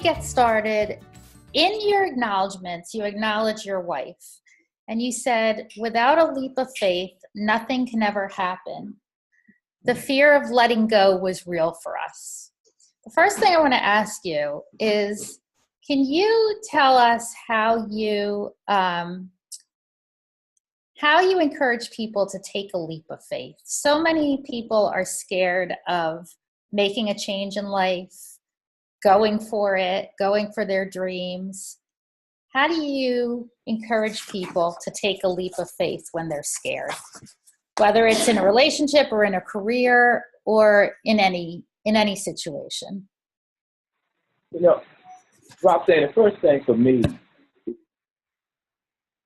get started, in your acknowledgments, you acknowledge your wife. And you said, without a leap of faith, nothing can ever happen. The fear of letting go was real for us. The first thing I want to ask you is, can you tell us how you encourage people to take a leap of faith? So many people are scared of making a change in life, going for it, going for their dreams. How do you encourage people to take a leap of faith when they're scared? Whether it's in a relationship or in a career or in any situation. You know, Roxanne, the first thing for me,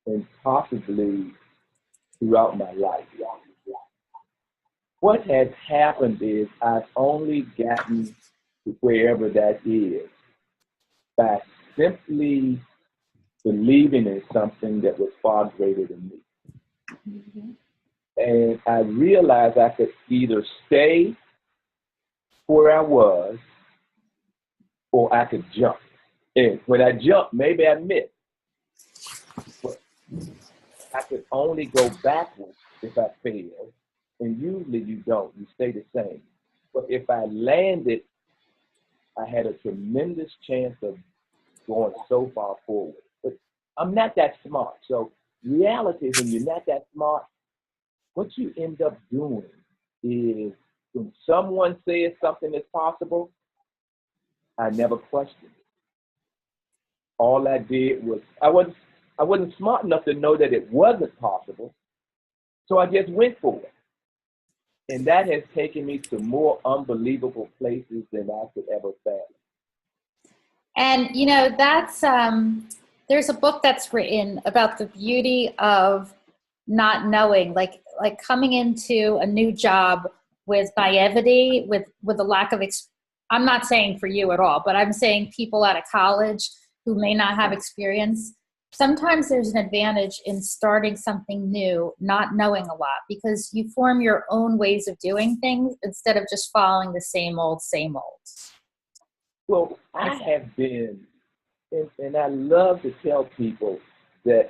and possibly throughout my life, what has happened is I've only gotten to wherever that is by simply believing in something that was far greater than me. Mm-hmm. And I realized I could either stay where I was or I could jump. And when I jumped, maybe I missed. But I could only go backwards if I failed. And usually you don't, you stay the same. But if I landed, I had a tremendous chance of going so far forward. But I'm not that smart. So reality is when you're not that smart, what you end up doing is when someone says something is possible, I never questioned it. All I did was, I wasn't smart enough to know that it wasn't possible. So I just went for it. And that has taken me to more unbelievable places than I could ever fathom. And, you know, that's, there's a book that's written about the beauty of not knowing, like coming into a new job with naivety, with a lack of, I'm not saying for you at all, but I'm saying people out of college who may not have experience. Sometimes there's an advantage in starting something new, not knowing a lot, because you form your own ways of doing things instead of just following the same old, same old. Well, I have been, and I love to tell people that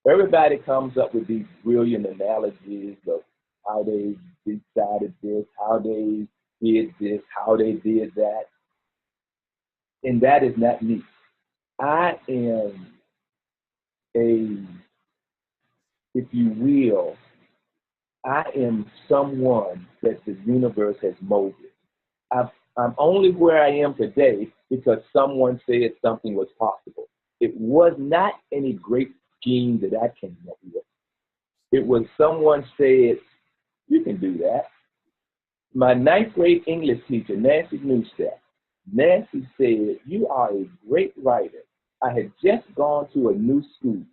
everybody comes up with these brilliant analogies of how they decided this, how they did this, how they did that. And that is not me. I am if you will, I am someone that the universe has molded. I'm only where I am today because someone said something was possible. It was not any great scheme that I came up with. It was someone said, you can do that. My ninth grade English teacher, Nancy Newstead, Nancy said, you are a great writer. I had just gone to a new school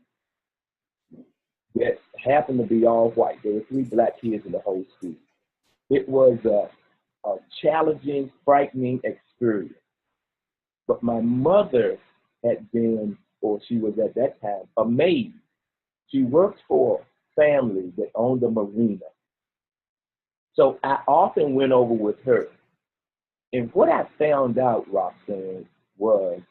that happened to be all white. There were 3 black kids in the whole school. It was a challenging, frightening experience. But my mother had been, or she was at that time, a maid. She worked for a family that owned a marina. So I often went over with her. And what I found out, Roxanne, was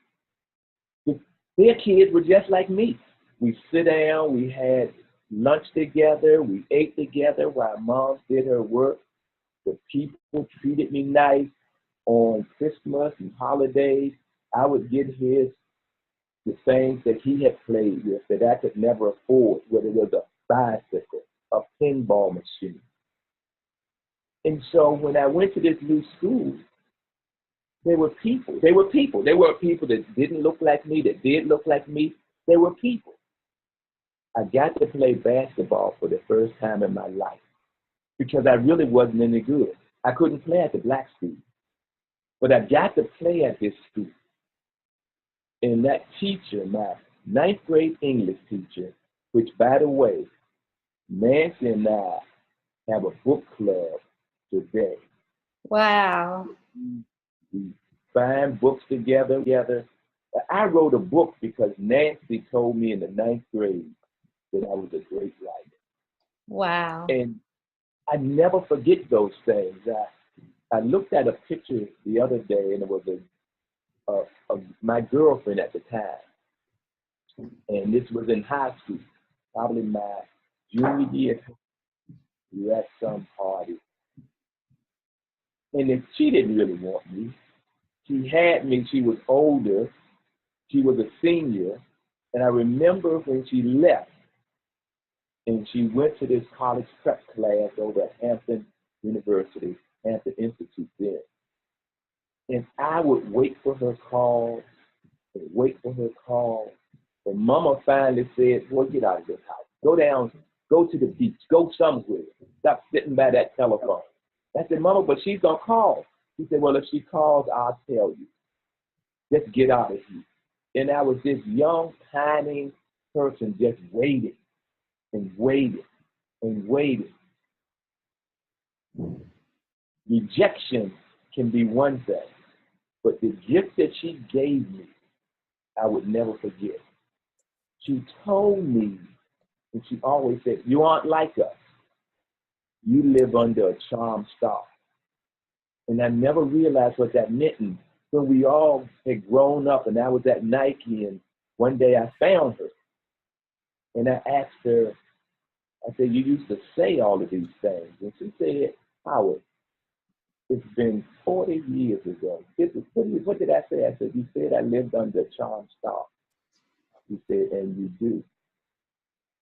their kids were just like me. We sit down, we had lunch together, we ate together while mom did her work. The people treated me nice. On Christmas and holidays, I would get the things that he had played with that I could never afford, whether it was a bicycle, a pinball machine. And so when I went to this new school, there were people. They were people. There were people that didn't look like me, that did look like me. They were people. I got to play basketball for the first time in my life because I really wasn't any good. I couldn't play at the black school, but I got to play at this school. And that teacher, my ninth grade English teacher, which, by the way, Nancy and I have a book club today. Wow. We find books together. I wrote a book because Nancy told me in the ninth grade that I was a great writer. Wow. And I never forget those things. I looked at a picture the other day, and it was a my girlfriend at the time, and this was in high school, probably my junior year. We were at some party, and if she didn't really want me. She had me. She was older. She was a senior, and I remember when she left, and she went to this college prep class over at Hampton University, Hampton Institute there. And I would wait for her call and wait for her call. And Mama finally said, "Boy, get out of this house. Go down, go to the beach, go somewhere. Stop sitting by that telephone." I said, "Mama, but she's going to call." She said, "Well, if she calls, I'll tell you. Just get out of here." And I was this young, tiny person just waiting and waiting and waiting. Rejection can be one thing, but the gift that she gave me, I would never forget. She told me, and she always said, "You aren't like us. You live under a charmed star." And I never realized what that meant. And when we all had grown up, and I was at Nike, and one day I found her, and I asked her, I said, "You used to say all of these things." And she said, "Howard, it's been 40 years ago." What did I say? I said, "You said I lived under a charmed star." She said, "And you do."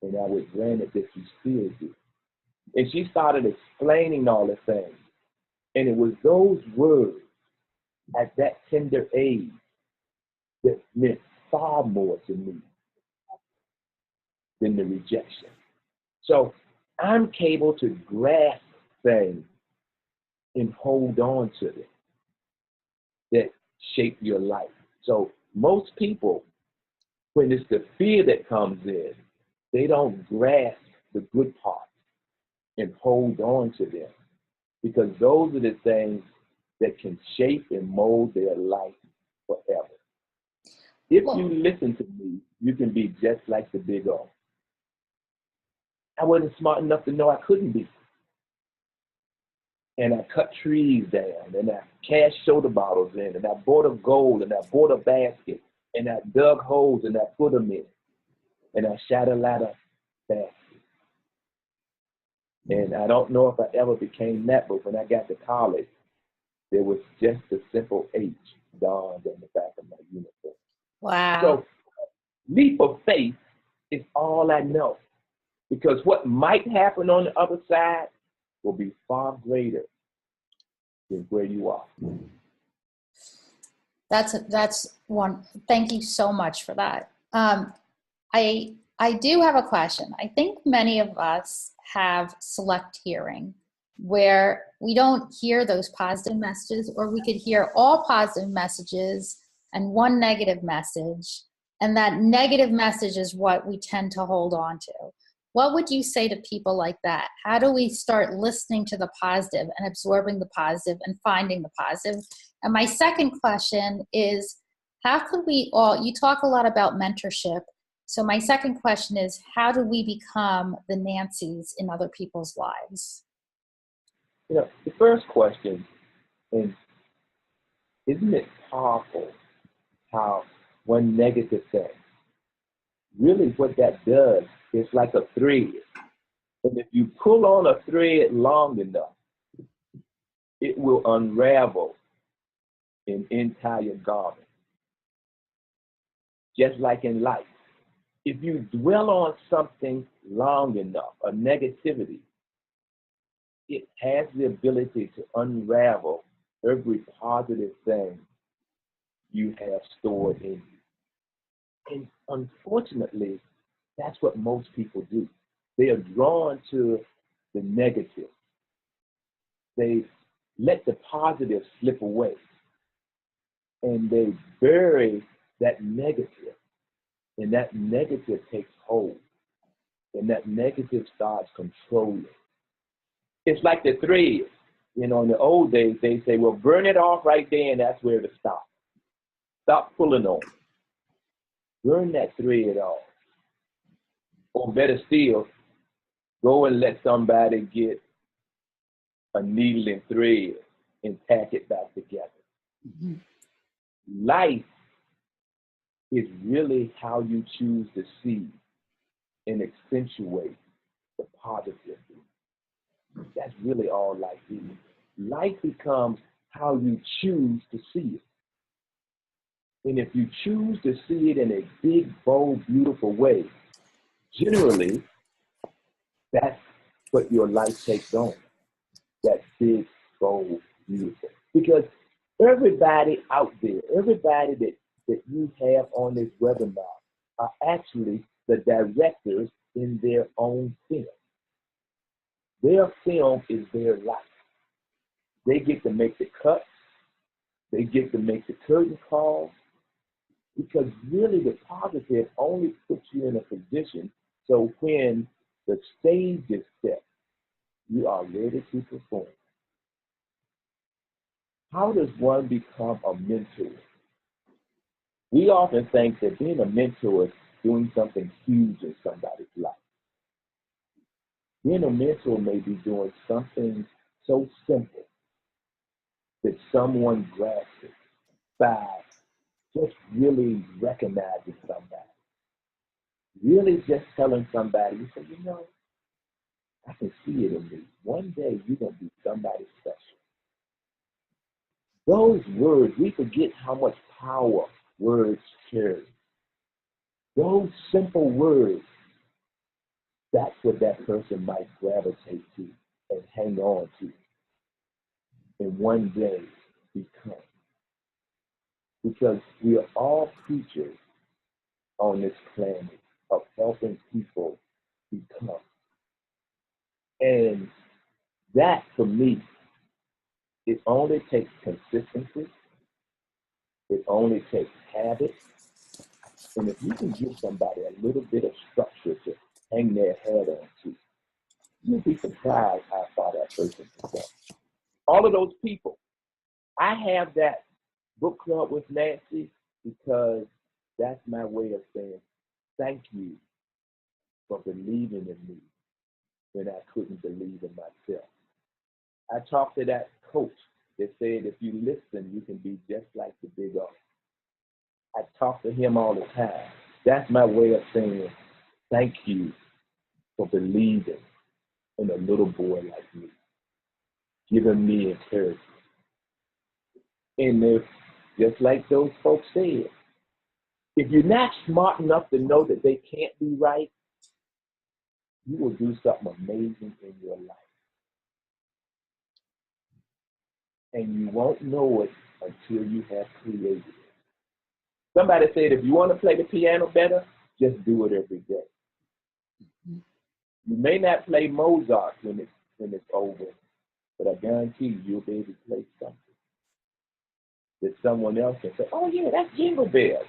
And I was granted that you still do. And she started explaining all the things. And it was those words at that tender age that meant far more to me than the rejection. So I'm able to grasp things and hold on to them that shape your life. So most people, when it's the fear that comes in, they don't grasp the good parts and hold on to them, because those are the things that can shape and mold their life forever. If you listen to me, you can be just like the big O. I wasn't smart enough to know I couldn't be. And I cut trees down, and I cashed soda bottles in, and I bought a gold, and I bought a basket, and I dug holes, and I put them in, and I shot a lot of baskets. And I don't know if I ever became that, but when I got to college, there was just a simple H dawned on the back of my uniform. Wow. So leap of faith is all I know, because what might happen on the other side will be far greater than where you are. That's one. Thank you so much for that. I do have a question. I think many of us have select hearing, where we don't hear those positive messages, or we could hear all positive messages and one negative message, and that negative message is what we tend to hold on to. What would you say to people like that? How do we start listening to the positive and absorbing the positive and finding the positive? And my second question is, how could we all, you talk a lot about mentorship. So my second question is, how do we become the Nancys in other people's lives? You know, the first question is, isn't it powerful how one negative thing, really what that does is like a thread. And if you pull on a thread long enough, it will unravel an entire garment. Just like in life, if you dwell on something long enough, a negativity, it has the ability to unravel every positive thing you have stored in you. And unfortunately, that's what most people do. They are drawn to the negative. They let the positive slip away, and they bury that negative, and that negative takes hold, and that negative starts controlling. It's like the thread. You know, in the old days, they say, well, burn it off right there, and that's where to stop. Stop pulling on it. Burn that thread off. Or better still, go and let somebody get a needle and thread and tack it back together. Mm-hmm. Life is really how you choose to see and accentuate the positive. That's really all life is. Life becomes how you choose to see it. And if you choose to see it in a big, bold, beautiful way, generally, that's what your life takes on. That big, bold, beautiful. Because everybody out there, everybody that you have on this webinar are actually the directors in their own film. Their film is their life. They get to make the cuts. They get to make the curtain calls. Because really the positive only puts you in a position so when the stage is set, you are ready to perform. How does one become a mentor? We often think that being a mentor is doing something huge in somebody's life. Being a mentor may be doing something so simple that someone grasps it by just really recognizing somebody. Really just telling somebody, you say, you know, I can see it in me. One day you're going to be somebody special. Those words, we forget how much power words carry. Those simple words, that's what that person might gravitate to and hang on to. And one day become. Because we are all creatures on this planet of helping people become. And that, for me, it only takes consistency. It only takes habit. And if you can give somebody a little bit of structure to hang their head on to, you'll be surprised how far that person can go. All of those people. I have that book club with Nancy because that's my way of saying thank you for believing in me when I couldn't believe in myself. I talked to that coach that said if you listen, you can be just like the big O. I talk to him all the time. That's my way of saying thank you for believing in a little boy like me, giving me encouragement. And if, just like those folks said, if you're not smart enough to know that they can't be right, you will do something amazing in your life. And you won't know it until you have created it. Somebody said, if you want to play the piano better, just do it every day. You may not play Mozart when it's over, but I guarantee you'll be able to play something that someone else can say, oh yeah, that's Jingle Bells.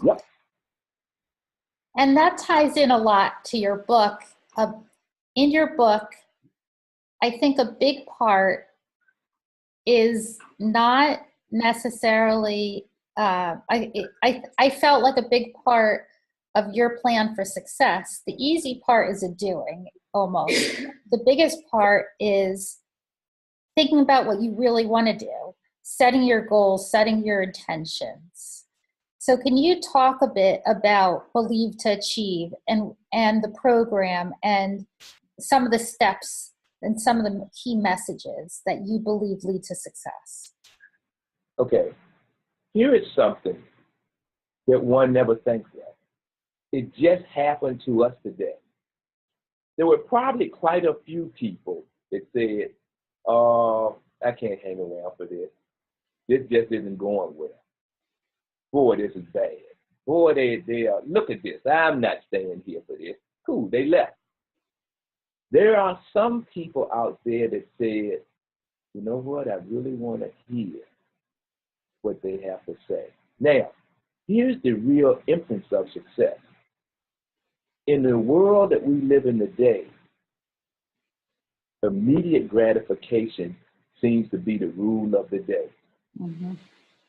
Yep. And that ties in a lot to your book. In your book, I think a big part is not necessarily, I felt like a big part of your plan for success. The easy part is a doing, almost. The biggest part is thinking about what you really want to do, setting your goals, setting your intentions. So can you talk a bit about Believe to Achieve and the program and some of the steps and some of the key messages that you believe lead to success? Okay, here is something that one never thinks of. It just happened to us today. There were probably quite a few people that said, oh, I can't hang around for this. This just isn't going well. Boy, this is bad. Boy, they are, look at this. I'm not staying here for this. Cool, they left. There are some people out there that said, you know what, I really want to hear what they have to say. Now, here's the real essence of success. In the world that we live in today, immediate gratification seems to be the rule of the day. Mm-hmm.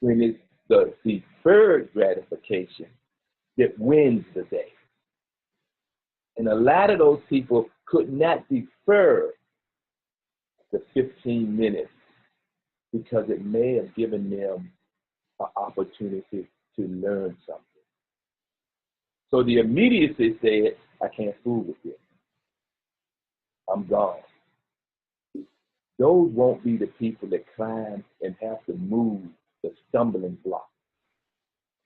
When it's the deferred gratification that wins the day. And a lot of those people could not defer the 15 minutes because it may have given them an opportunity to learn something. So the immediacy said, I can't fool with this. I'm gone. Those won't be the people that climb and have to move the stumbling block.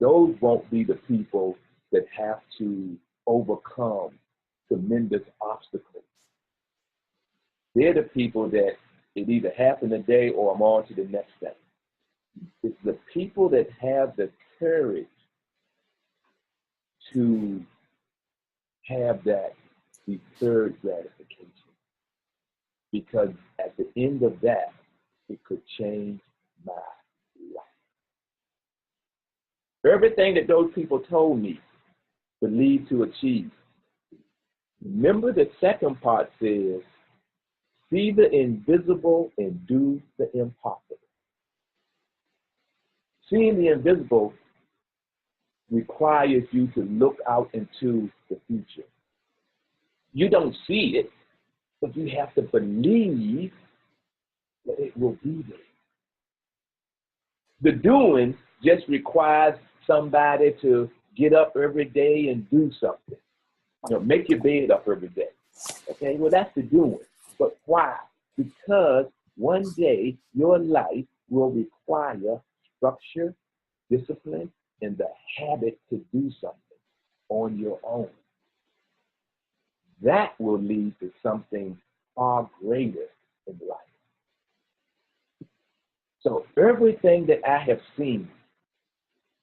Those won't be the people that have to overcome tremendous obstacles. They're the people that it either happened today or I'm on to the next thing. It's the people that have the courage to have that deferred gratification. Because at the end of that, it could change my life. Everything that those people told me would lead to achieve. Remember the second part says, see the invisible and do the impossible. Seeing the invisible requires you to look out into the future. You don't see it, but you have to believe that it will be there. The doing just requires somebody to get up every day and do something. You know, make your bed up every day. Okay, well, that's the doing. But why? Because one day your life will require structure, discipline, and the habit to do something on your own. That will lead to something far greater in life. So everything that I have seen,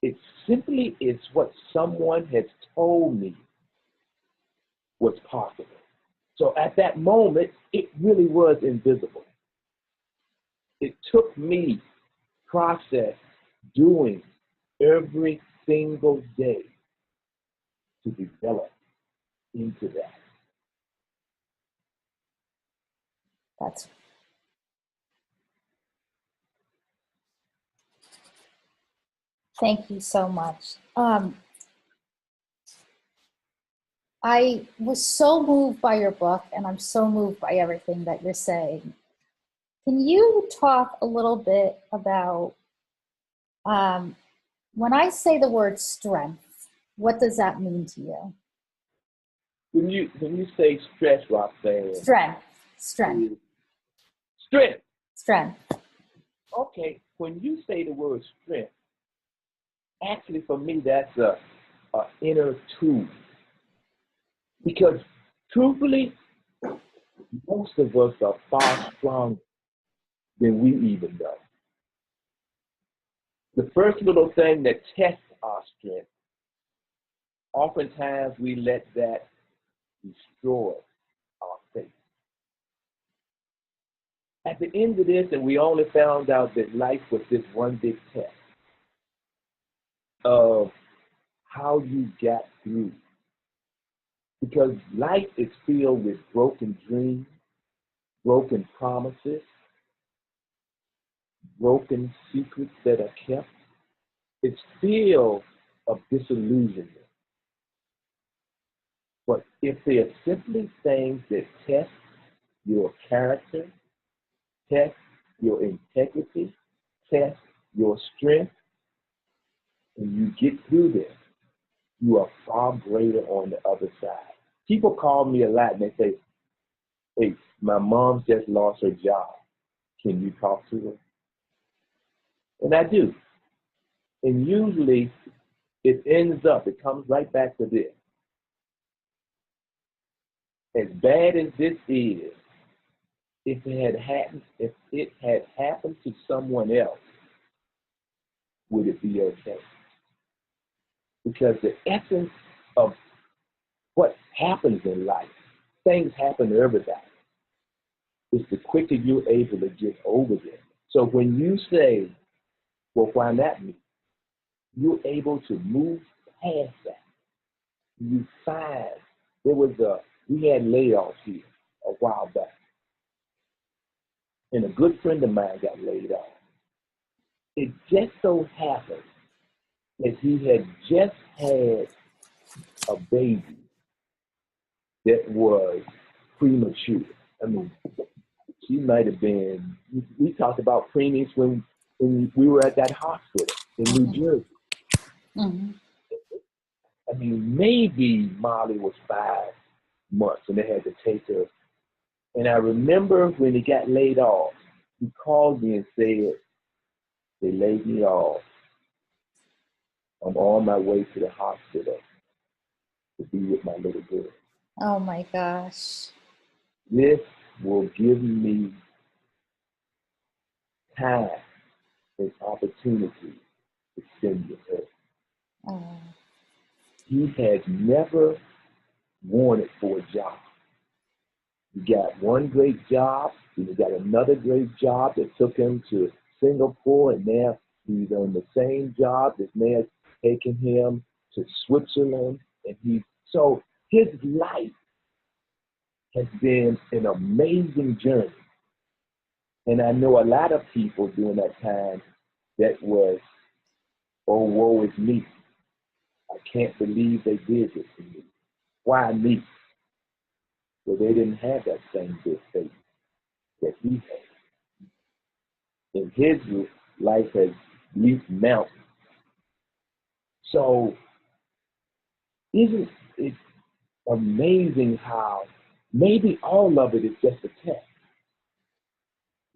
it simply is what someone has told me was possible. So at that moment, it really was invisible. It took me process doing every single day to develop into that. Thank you so much. I was so moved by your book, and I'm so moved by everything that you're saying. Can you talk a little bit about, when I say the word strength, what does that mean to you? When you say stress, Roxanne. Strength. Okay, when you say the word strength, actually for me that's a inner tool. Because truthfully, most of us are far stronger than we even know. The first little thing that tests our strength, oftentimes we let that destroy our faith. At the end of this, and we only found out that life was this one big test of how you got through. Because life is filled with broken dreams, broken promises, broken secrets that are kept. It's filled of disillusionment. But if they're simply things that test your character, test your integrity, test your strength, and you get through this, you are far greater on the other side. People call me a lot and they say, hey, my mom just lost her job. Can you talk to her? And I do. And usually it comes right back to this. As bad as this is, if it had happened to someone else, would it be okay? Because the essence of what happens in life, things happen to everybody. It's the quicker you're able to get over them. So when you say, well, why not me? You're able to move past that. You find we had layoffs here a while back. And a good friend of mine got laid off. It just so happened that he had just had a baby that was premature. I mean, she might have been, we talked about preemies when we were at that hospital in New Mhm. Jersey. Mhm. I mean, maybe Molly was 5 months and they had to take her. And I remember when he got laid off, he called me and said, they laid me off. I'm on my way to the hospital to be with my little girl. Oh my gosh. This will give me time and opportunity to spend with her. Oh. He has never wanted for a job. He got one great job, and he got another great job that took him to Singapore, and now he's on the same job that's now taking him to Switzerland. And so his life has been an amazing journey. And I know a lot of people during that time that was, oh, woe is me. I can't believe they did this to me. Why me? Well, they didn't have that same good faith that he had. And his life has leaped mountains. So isn't it amazing how maybe all of it is just a test?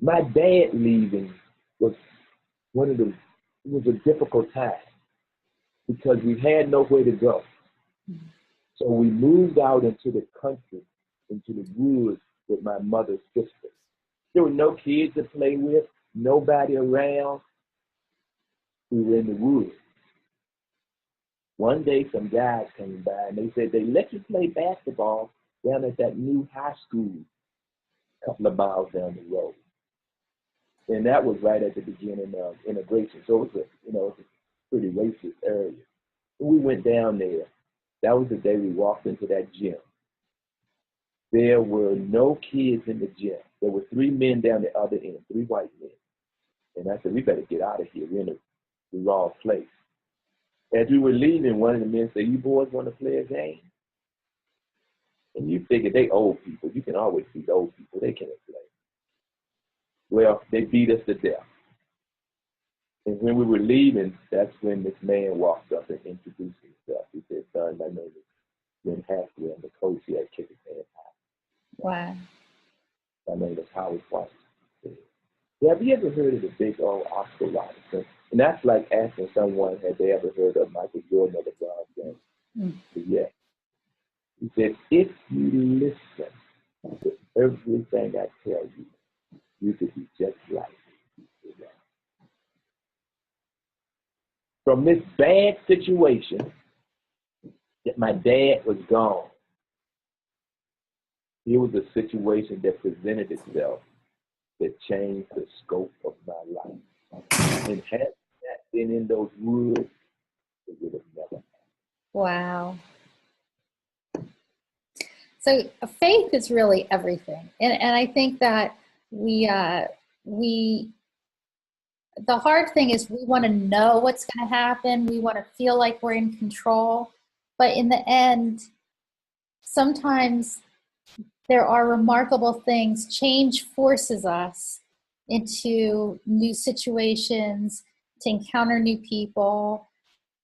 My dad leaving was it was a difficult time because we had nowhere to go. So we moved out into the country, into the woods with my mother's sister. There were no kids to play with, nobody around. We were in the woods. One day, some guys came by and they said they let you play basketball down at that new high school a couple of miles down the road. And that was right at the beginning of integration. So it was it was a pretty racist area. And we went down there. That was the day we walked into that gym. There were no kids in the gym. There were 3 men down the other end, 3 white men. And I said, we better get out of here. We're in the wrong place. As we were leaving, one of the men said, you boys want to play a game? And you figure they old people. You can always beat old people. They can't play. Well, they beat us to death. And when we were leaving, that's when this man walked up and introduced himself. He said, son, my name is Ben Haskell. I'm the coach here at Kickers Hand High. Wow. My name is Howard Washington. Have you ever heard of the big old Oscar Robertson? And that's like asking someone, had they ever heard of Michael Jordan or LeBron James? Mm. So, yeah. He said, if you listen to everything I tell you, you could be just like me. From this bad situation that my dad was gone, here was a situation that presented itself that changed the scope of my life. And had that been in those woods, it would have never happened. Wow. So faith is really everything. And I think that we the hard thing is we want to know what's going to happen. We want to feel like we're in control. But in the end, sometimes there are remarkable things. Change forces us into new situations, to encounter new people.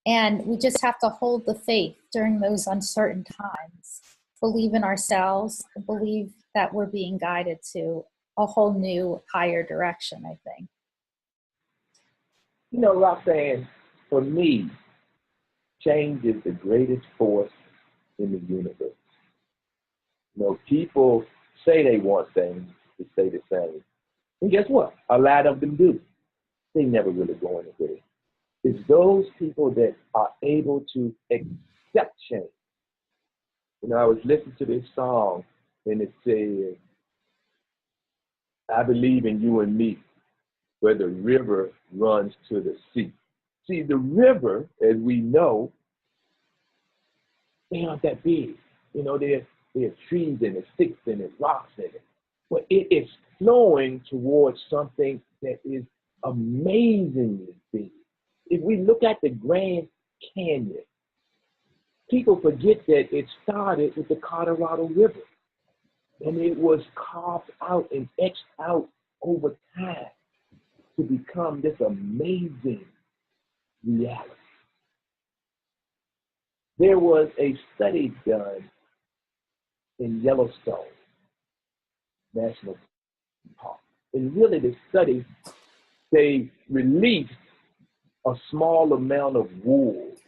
And we just have to hold the faith during those uncertain times. Believe in ourselves, believe that we're being guided to a whole new, higher direction, I think. You know, Roxanne, for me, change is the greatest force in the universe. You know, people say they want things to stay the same. And guess what? A lot of them do. They never really go anywhere. It's those people that are able to accept change. You know, I was listening to this song and it said, I believe in you and me, where the river runs to the sea. See, the river, as we know, they aren't that big. You know, there are trees in it, sticks in it, rocks in it. But it is flowing towards something that is amazingly big. If we look at the Grand Canyon, people forget that it started with the Colorado River. And it was carved out and etched out over time to become this amazing reality. There was a study done in Yellowstone National Park. And really the study, they released a small amount of wolves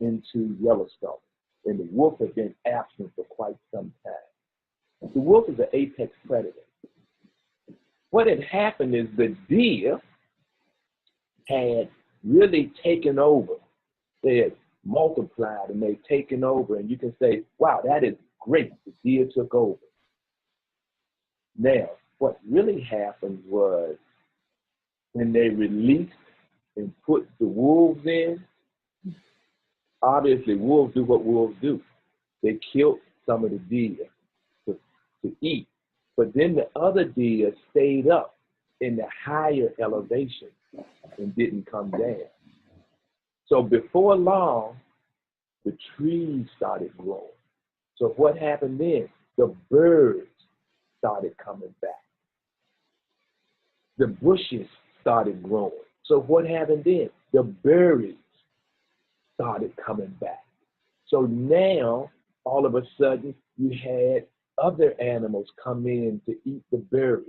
into Yellowstone. And the wolf had been absent for quite some time. The wolf is an apex predator. What had happened is the deer had really taken over. They had multiplied and they'd taken over. And you can say, wow, that is great. The deer took over. Now, what really happened was when they released and put the wolves in, obviously wolves do what wolves do. They killed some of the deer to eat. But then the other deer stayed up in the higher elevation and didn't come down. So before long, the trees started growing. So what happened then? The birds started coming back. The bushes started growing. So what happened then? The berries started coming back. So now, all of a sudden, you had other animals come in to eat the berries.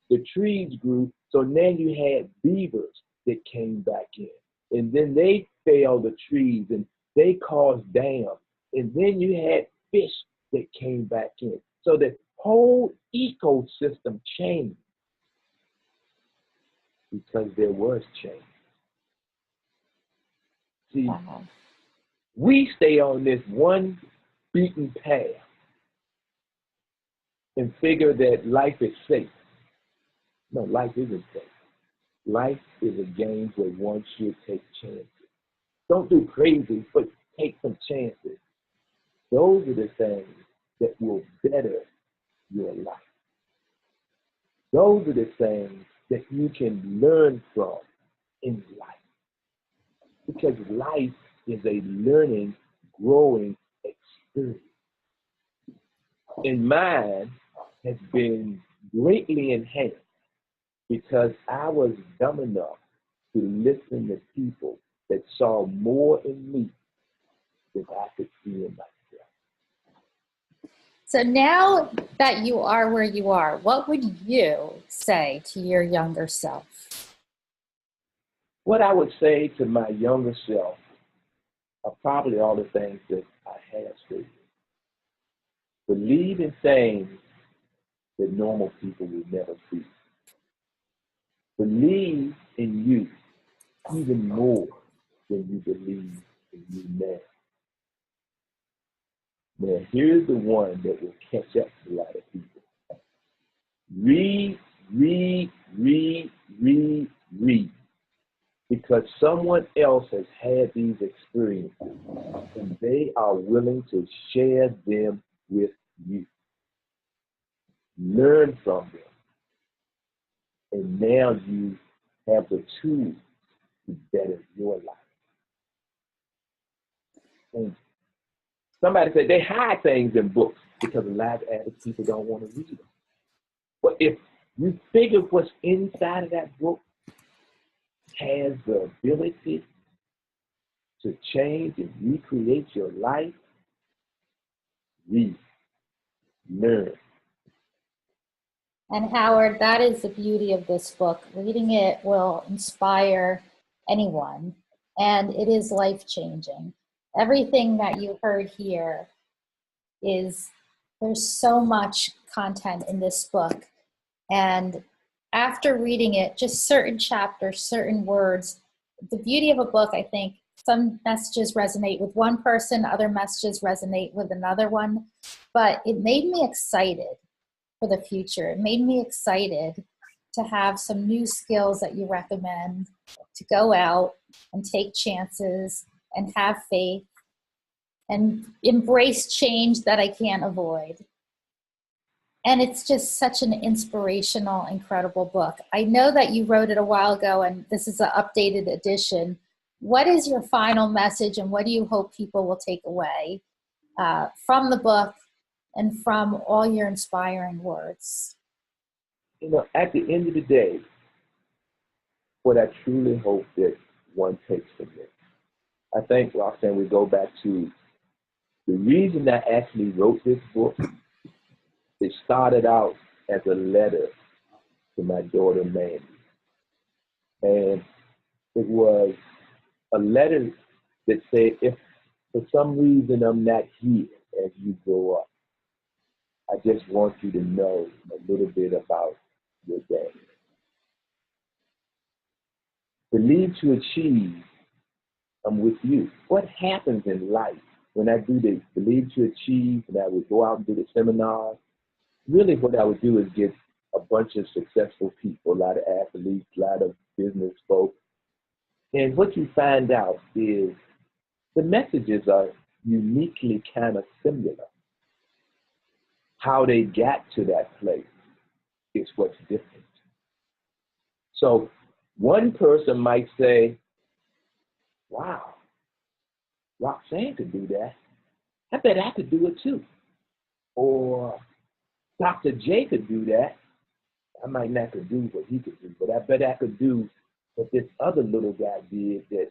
The trees grew, so now you had beavers that came back in. And then they felled the trees and they caused dams. And then you had fish that came back in. So the whole ecosystem changed because there was change. See, we stay on this one beaten path and figure that life is safe. No, life isn't safe. Life is a game where one should take chances. Don't do crazy, but take some chances. Those are the things that will better your life. Those are the things that you can learn from in life. Because life is a learning, growing experience. And mine has been greatly enhanced because I was dumb enough to listen to people that saw more in me than I could see in myself. So now that you are where you are, what would you say to your younger self? What I would say to my younger self are probably all the things that I have said. Believe in things that normal people will never see. Believe in you even more than you believe in you now. Now, here's the one that will catch up to a lot of people. Read, read, read, read, read. Because someone else has had these experiences and they are willing to share them with you. Learn from them. And now you have the tools to better your life. And somebody said they hide things in books because a lot of people don't want to read them. But if you figure what's inside of that book has the ability to change and recreate your life, read, learn. And Howard, that is the beauty of this book. Reading it will inspire anyone, and it is life-changing. Everything that you heard here there's so much content in this book. And after reading it, just certain chapters, certain words, the beauty of a book, I think, some messages resonate with one person, other messages resonate with another one, but it made me excited for the future. It made me excited to have some new skills that you recommend, to go out and take chances and have faith and embrace change that I can't avoid. And it's just such an inspirational, incredible book. I know that you wrote it a while ago, and this is an updated edition. What is your final message, and what do you hope people will take away from the book and from all your inspiring words. You know, at the end of the day, what I truly hope that one takes from this, I think, Roxanne, we go back to the reason I actually wrote this book. It started out as a letter to my daughter, Mandy. And it was a letter that said, if for some reason I'm not here as you grow up, I just want you to know a little bit about your dad. Believe to achieve, I'm with you. What happens in life when I do the Believe to Achieve, and I would go out and do the seminars? Really what I would do is get a bunch of successful people, a lot of athletes, a lot of business folks. And what you find out is the messages are uniquely kind of similar. How they got to that place is what's different. So one person might say, wow, Roxanne could do that. I bet I could do it too. Or Dr. J could do that. I might not could do what he could do, but I bet I could do what this other little guy did that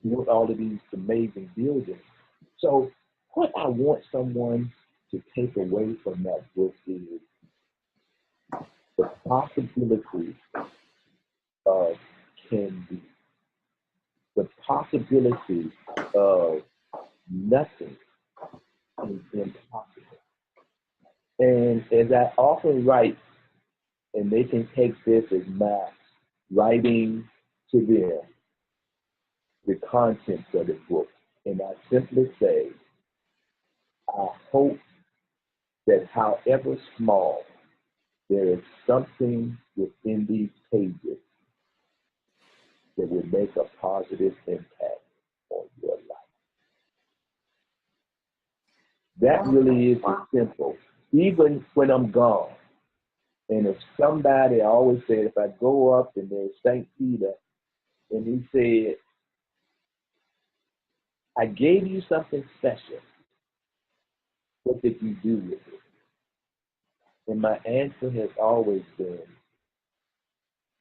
built all of these amazing buildings. So what I want someone to take away from that book is the possibility of can be. The possibility of nothing is impossible. And as I often write, and they can take this as my writing to them, the contents of the book. And I simply say, I hope that however small, there is something within these pages that will make a positive impact on your life. That really is simple. Even when I'm gone, and if somebody, I always say, if I go up and there's St. Peter, and he said, I gave you something special. What did you do with it? And my answer has always been,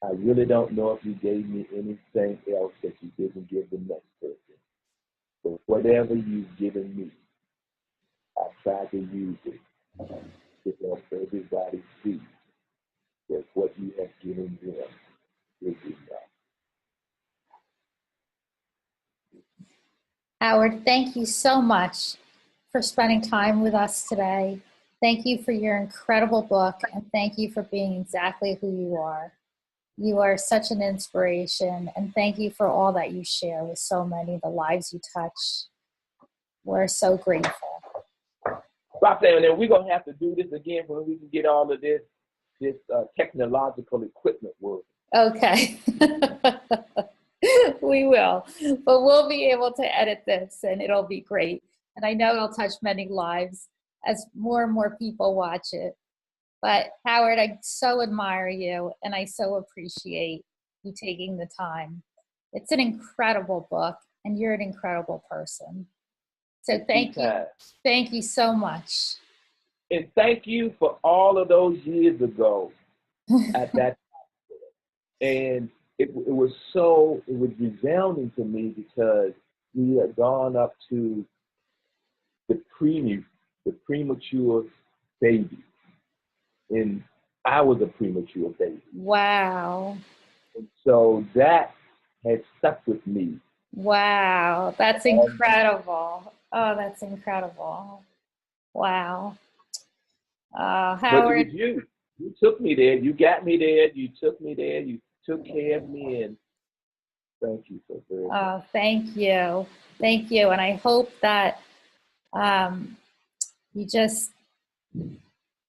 I really don't know if you gave me anything else that you didn't give the next person. But whatever you've given me, I try to use it to help everybody see that what you have given them is enough. Howard, thank you so much for spending time with us today. Thank you for your incredible book, and thank you for being exactly who you are. You are such an inspiration, and thank you for all that you share with so many, the lives you touch. We're so grateful. Roxanne, and we're going to have to do this again when we can get all of this technological equipment working. Okay. We will, but we'll be able to edit this and it'll be great. And I know it'll touch many lives as more and more people watch it. But Howard, I so admire you and I so appreciate you taking the time. It's an incredible book and you're an incredible person. So thank you. Thank you so much. And thank you for all of those years ago at that time. And it was resounding to me because we had gone up to the premature baby. And I was a premature baby. Wow. And so that has stuck with me. Wow, that's incredible. Oh, that's incredible. Wow. Howard. But it was you. You took me there. You got me there. You took me there. You took care of me. And thank you so very much. Oh, thank you. Thank you. And I hope that you just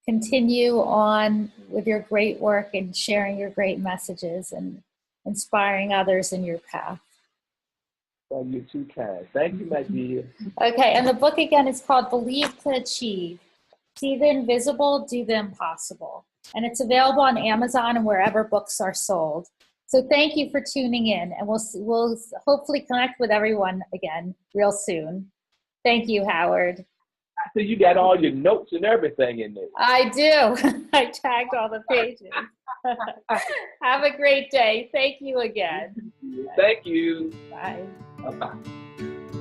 continue on with your great work and sharing your great messages and inspiring others in your path. Oh, you're too kind. Thank you, my dear. Okay, and the book again is called Believe to Achieve. See the invisible, do the impossible. And it's available on Amazon and wherever books are sold. So thank you for tuning in, and we'll hopefully connect with everyone again real soon. Thank you, Howard. see you got all your notes and everything in there. I do. I tagged all the pages. Have a great day. Thank you again. Thank you. Bye. Bye-bye.